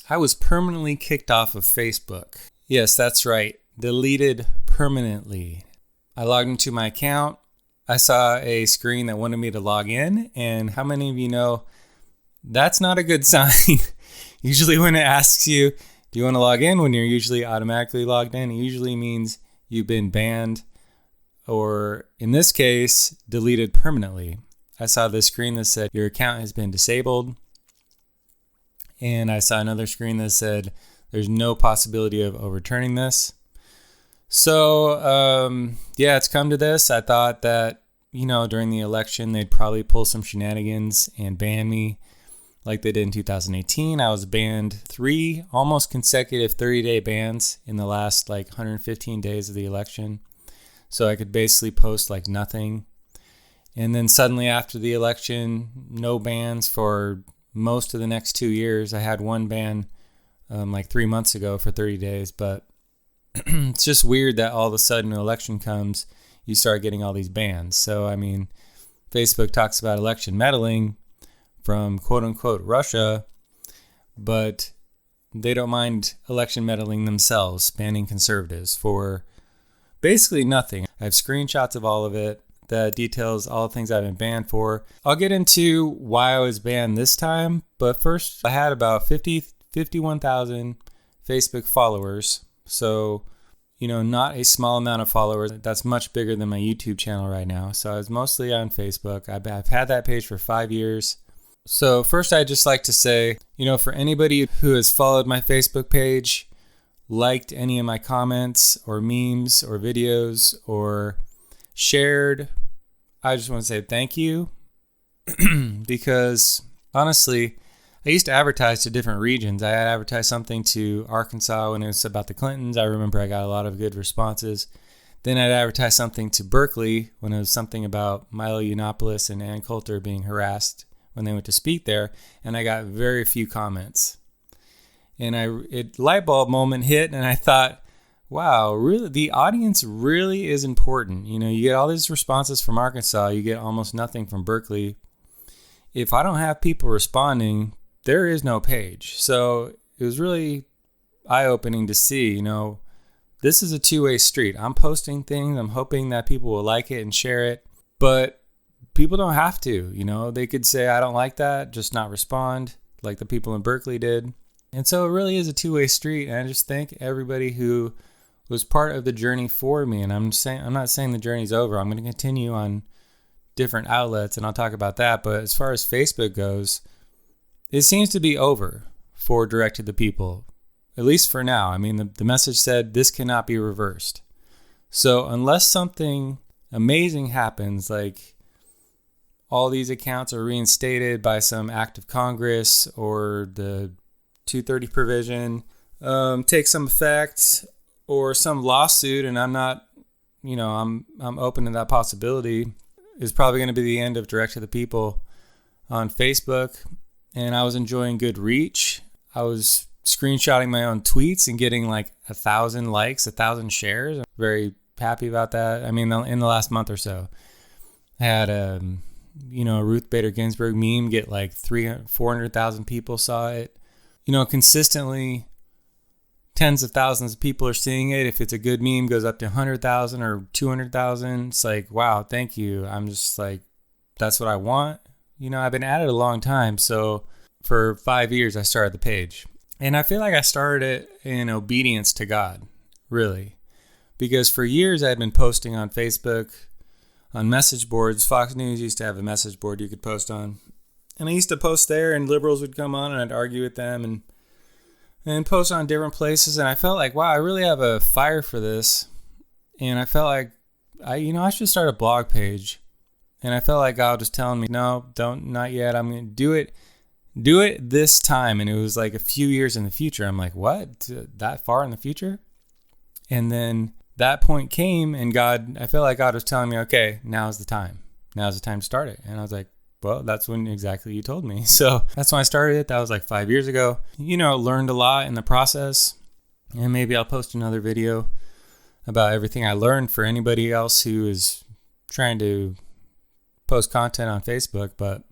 I was permanently kicked off of Facebook. Yes, that's right. Deleted permanently. I logged into my account. I saw a screen that wanted me to log in. And how many of you know that's not a good sign? Usually when it asks you, do you want to log in, when you're usually automatically logged in, it usually means you've been banned or, in this case, deleted permanently. I saw this screen that said your account has been disabled. And I saw another screen that said there's no possibility of overturning this. So, it's come to this. I thought that, during the election, they'd probably pull some shenanigans and ban me like they did in 2018. I was banned 3 almost consecutive 30-day bans in the last 115 days of the election. So I could basically post nothing. And then suddenly after the election, no bans for most of the next 2 years. I had one ban 3 months ago for 30 days, but it's just weird that all of a sudden an election comes, you start getting all these bans. So, Facebook talks about election meddling from quote-unquote Russia, but they don't mind election meddling themselves, banning conservatives for basically nothing. I have screenshots of all of it that details all the things I've been banned for. I'll get into why I was banned this time, but first I had about 51,000 Facebook followers. So, not a small amount of followers. That's much bigger than my YouTube channel right now. So I was mostly on Facebook. I've had that page for 5 years. So first I'd just like to say, for anybody who has followed my Facebook page, liked any of my comments or memes or videos or shared, I just want to say thank you. Because honestly, I used to advertise to different regions. I had advertised something to Arkansas when it was about the Clintons. I remember I got a lot of good responses. Then I'd advertise something to Berkeley when it was something about Milo Yiannopoulos and Ann Coulter being harassed when they went to speak there. And I got very few comments. And light bulb moment hit, and I thought, wow, really, the audience really is important. You get all these responses from Arkansas. You get almost nothing from Berkeley. If I don't have people responding, there is no page. So it was really eye-opening to see, this is a two-way street. I'm posting things. I'm hoping that people will like it and share it. But people don't have to, They could say, I don't like that, just not respond like the people in Berkeley did. And so it really is a two-way street. And I just thank everybody who was part of the journey for me. And I'm not saying the journey's over. I'm going to continue on different outlets, and I'll talk about that. But as far as Facebook goes, it seems to be over for direct to the people, at least for now. The message said this cannot be reversed. So unless something amazing happens, like all these accounts are reinstated by some act of Congress or the 230 provision takes some effect, or some lawsuit, and I'm not, I'm open to that possibility, is probably going to be the end of direct to the people on Facebook. And I was enjoying good reach. I was screenshotting my own tweets and getting 1,000 likes, 1,000 shares. I'm very happy about that. In the last month or so, I had a Ruth Bader Ginsberg meme get 400,000 people saw it. Consistently tens of thousands of people are seeing it. If it's a good meme, goes up to 100,000 or 200,000. It's wow, thank you. I'm just that's what I want. I've been at it a long time. So for 5 years, I started the page. And I feel like I started it in obedience to God, really. Because for years, I had been posting on Facebook, on message boards. Fox News used to have a message board you could post on. And I used to post there, and liberals would come on, and I'd argue with them and post on different places. And I felt wow, I really have a fire for this. And I felt I should start a blog page. And I felt like God was telling me, no, not yet. I'm going to do it this time. And it was a few years in the future. I'm what? That far in the future? And then that point came, and I felt like God was telling me, okay, now's the time. Now's the time to start it. And I was well, that's when exactly you told me. So that's when I started it. That was 5 years ago. Learned a lot in the process. And maybe I'll post another video about everything I learned for anybody else who is trying to post content on Facebook. But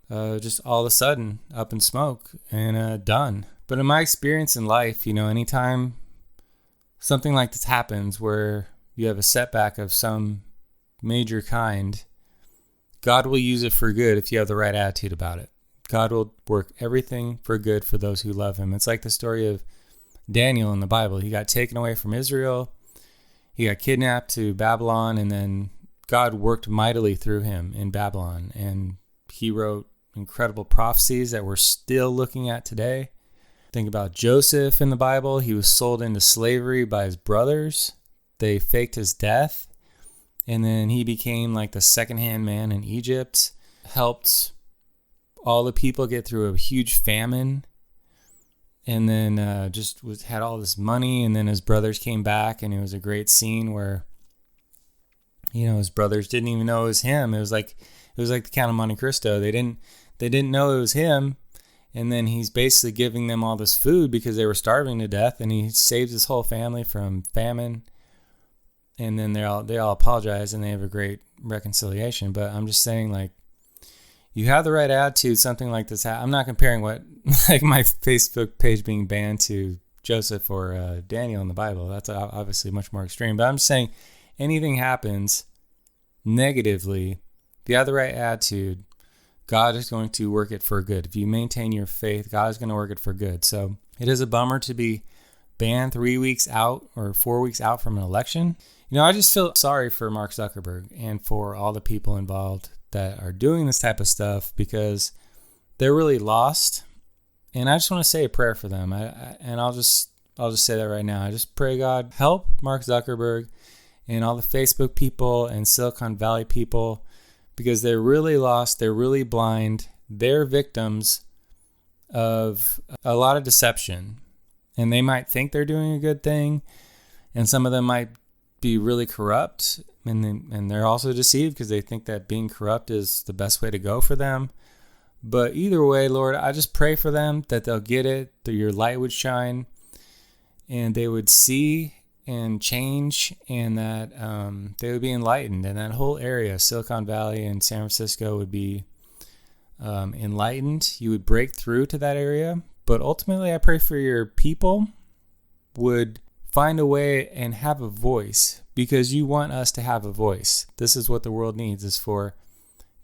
just all of a sudden, up in smoke and done. But in my experience in life, anytime something like this happens where you have a setback of some major kind, God will use it for good if you have the right attitude about it. God will work everything for good for those who love him. It's like the story of Daniel in the Bible. He got taken away from Israel. He got kidnapped to Babylon, and then God worked mightily through him in Babylon. And he wrote incredible prophecies that we're still looking at today. Think about Joseph in the Bible. He was sold into slavery by his brothers. They faked his death. And then he became like the second-hand man in Egypt, helped all the people get through a huge famine, and then had all this money. And then his brothers came back, and it was a great scene where, his brothers didn't even know it was him. It was like the Count of Monte Cristo. They didn't know it was him. And then he's basically giving them all this food because they were starving to death, and he saves his whole family from famine. And then they all apologize, and they have a great reconciliation. But I'm just saying, like, you have the right attitude, something like this. I'm not comparing what, like, my Facebook page being banned to Joseph or Daniel in the Bible. That's obviously much more extreme. But I'm just saying, anything happens negatively, if you have the right attitude, God is going to work it for good. If you maintain your faith, God is going to work it for good. So it is a bummer to be banned 3 weeks out or 4 weeks out from an election. I just feel sorry for Mark Zuckerberg and for all the people involved that are doing this type of stuff, because they're really lost. And I just want to say a prayer for them. I'll just say that right now. I just pray, God, help Mark Zuckerberg and all the Facebook people and Silicon Valley people, because they're really lost. They're really blind. They're victims of a lot of deception. And they might think they're doing a good thing, and some of them might be really corrupt, and they're also deceived because they think that being corrupt is the best way to go for them. But either way, Lord, I just pray for them that they'll get it, that your light would shine, and they would see and change, and that they would be enlightened. And that whole area, Silicon Valley and San Francisco, would be enlightened. You would break through to that area. But ultimately, I pray for your people would find a way and have a voice, because you want us to have a voice. This is what the world needs, is for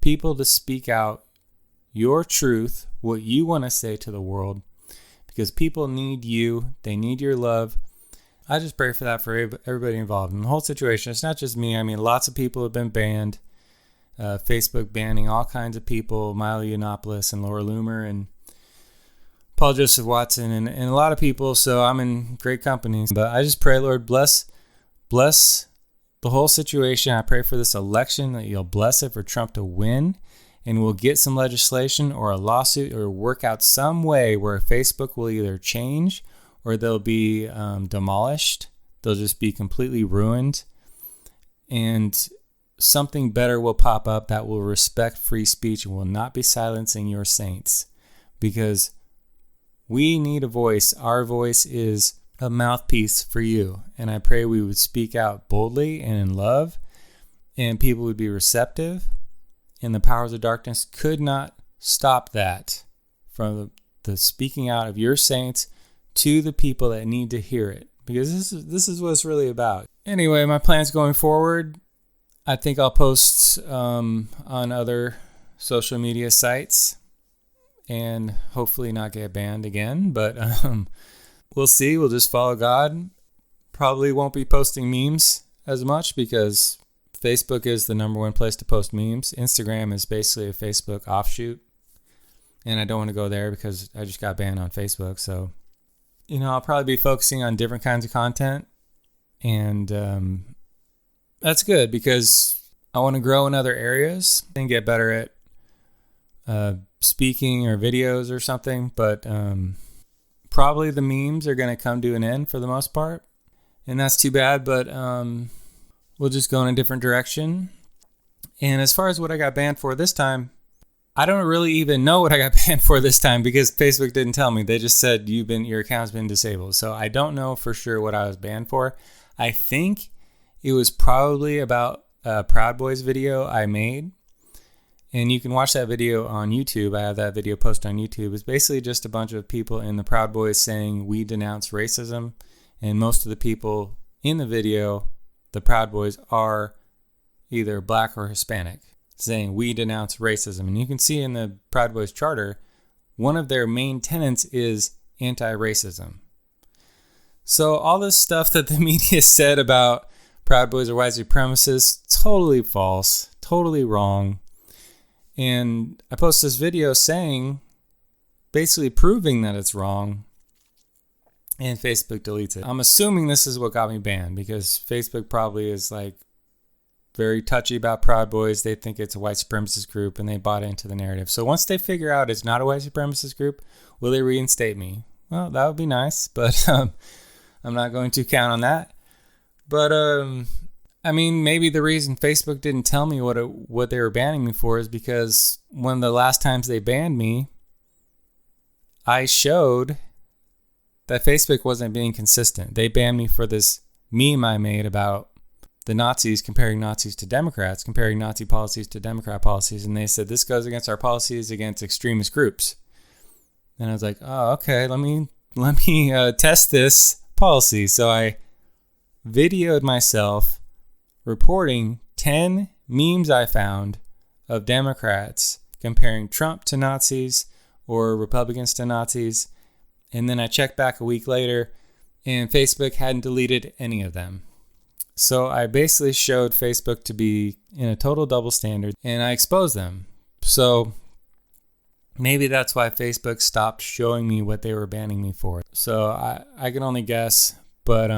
people to speak out your truth, what you want to say to the world, because people need you. They need your love. I just pray for that for everybody involved in the whole situation. It's not just me. I mean, lots of people have been banned. Facebook banning all kinds of people, Milo Yiannopoulos and Laura Loomer and Paul Joseph Watson and a lot of people. So I'm in great company. But I just pray, Lord, bless the whole situation. I pray for this election, that you'll bless it for Trump to win, and we'll get some legislation or a lawsuit or work out some way where Facebook will either change or they'll be demolished. They'll just be completely ruined. And something better will pop up that will respect free speech and will not be silencing your saints. Because we need a voice. Our voice is a mouthpiece for you. And I pray we would speak out boldly and in love, and people would be receptive. And the powers of darkness could not stop that from the speaking out of your saints to the people that need to hear it. Because this is what it's really about. Anyway, my plans going forward, I think I'll post on other social media sites and hopefully not get banned again. But we'll see. We'll just follow God. Probably won't be posting memes as much because Facebook is the number one place to post memes. Instagram is basically a Facebook offshoot. And I don't want to go there because I just got banned on Facebook. So, I'll probably be focusing on different kinds of content. And that's good because I want to grow in other areas and get better at speaking or videos or something. But probably the memes are going to come to an end for the most part. And that's too bad, but we'll just go in a different direction. And as far as what I got banned for this time, I don't really even know what I got banned for this time because Facebook didn't tell me. They just said your account's been disabled. So I don't know for sure what I was banned for. I think it was probably about a Proud Boys video I made. And you can watch that video on YouTube. I have that video posted on YouTube. It's basically just a bunch of people in the Proud Boys saying, "We denounce racism." And most of the people in the video, the Proud Boys, are either black or Hispanic, saying, "We denounce racism." And you can see in the Proud Boys charter, one of their main tenets is anti-racism. So all this stuff that the media said about Proud Boys are white supremacists, totally false, totally wrong. And I posted this video saying, basically proving that it's wrong, and Facebook deletes it. I'm assuming this is what got me banned, because Facebook probably is like very touchy about Proud Boys. They think it's a white supremacist group, and they bought into the narrative. So once they figure out it's not a white supremacist group, will they reinstate me? Well, that would be nice, but I'm not going to count on that. But I mean, maybe the reason Facebook didn't tell me what they were banning me for is because one of the last times they banned me, I showed that Facebook wasn't being consistent. They banned me for this meme I made about the Nazis, comparing Nazis to Democrats, comparing Nazi policies to Democrat policies. And they said, this goes against our policies against extremist groups. And I was like, oh, okay, let me test this policy. So I videoed myself reporting 10 memes I found of Democrats comparing Trump to Nazis or Republicans to Nazis. And then I checked back a week later, and Facebook hadn't deleted any of them. So I basically showed Facebook to be in a total double standard, and I exposed them. So maybe that's why Facebook stopped showing me what they were banning me for. So I can only guess, but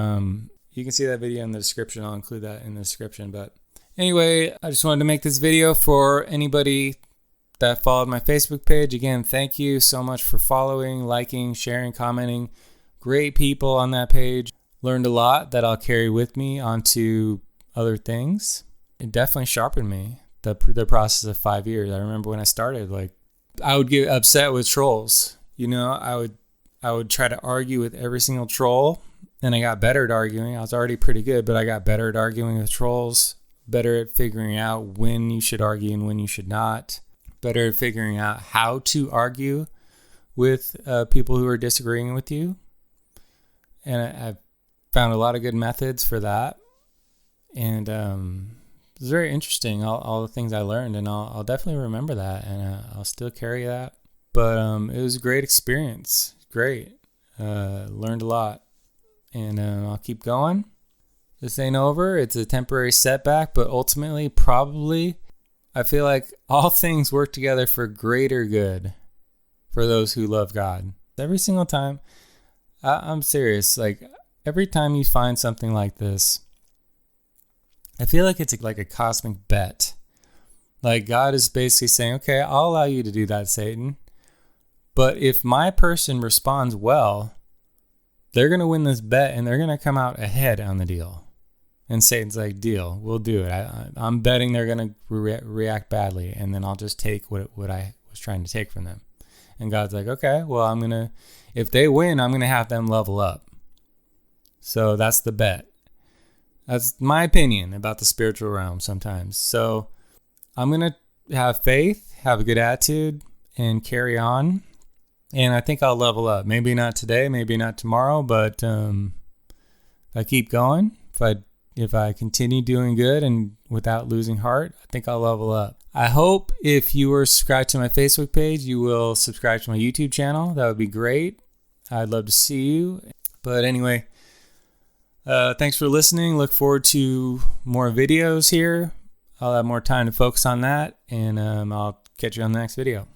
you can see that video in the description. I'll include that in the description. But anyway, I just wanted to make this video for anybody that followed my Facebook page. Again, thank you so much for following, liking, sharing, commenting. Great people on that page. Learned a lot that I'll carry with me onto other things. It definitely sharpened me, the process of 5 years. I remember when I started, like, I would get upset with trolls. You know, I would try to argue with every single troll. And I got better at arguing. I was already pretty good, but I got better at arguing with trolls, better at figuring out when you should argue and when you should not, better at figuring out how to argue with people who are disagreeing with you. And I've found a lot of good methods for that. And it's very interesting, all the things I learned, and I'll definitely remember that, and I'll still carry that. But it was a great experience. Great. Learned a lot. And I'll keep going. This ain't over. It's a temporary setback, but ultimately, probably, I feel like all things work together for greater good for those who love God. Every single time, I'm serious. Like, every time you find something like this, I feel like it's like a cosmic bet. Like, God is basically saying, okay, I'll allow you to do that, Satan. But if my person responds well, they're going to win this bet, and they're going to come out ahead on the deal. And Satan's like, deal, we'll do it. I'm betting they're going to react badly, and then I'll just take what I was trying to take from them. And God's like, okay, well, if they win, I'm going to have them level up. So that's the bet. That's my opinion about the spiritual realm sometimes. So I'm going to have faith, have a good attitude, and carry on. And I think I'll level up. Maybe not today, maybe not tomorrow, but if I keep going, if I continue doing good and without losing heart, I think I'll level up. I hope if you were subscribed to my Facebook page, you will subscribe to my YouTube channel. That would be great. I'd love to see you. But anyway, thanks for listening. Look forward to more videos here. I'll have more time to focus on that, and I'll catch you on the next video.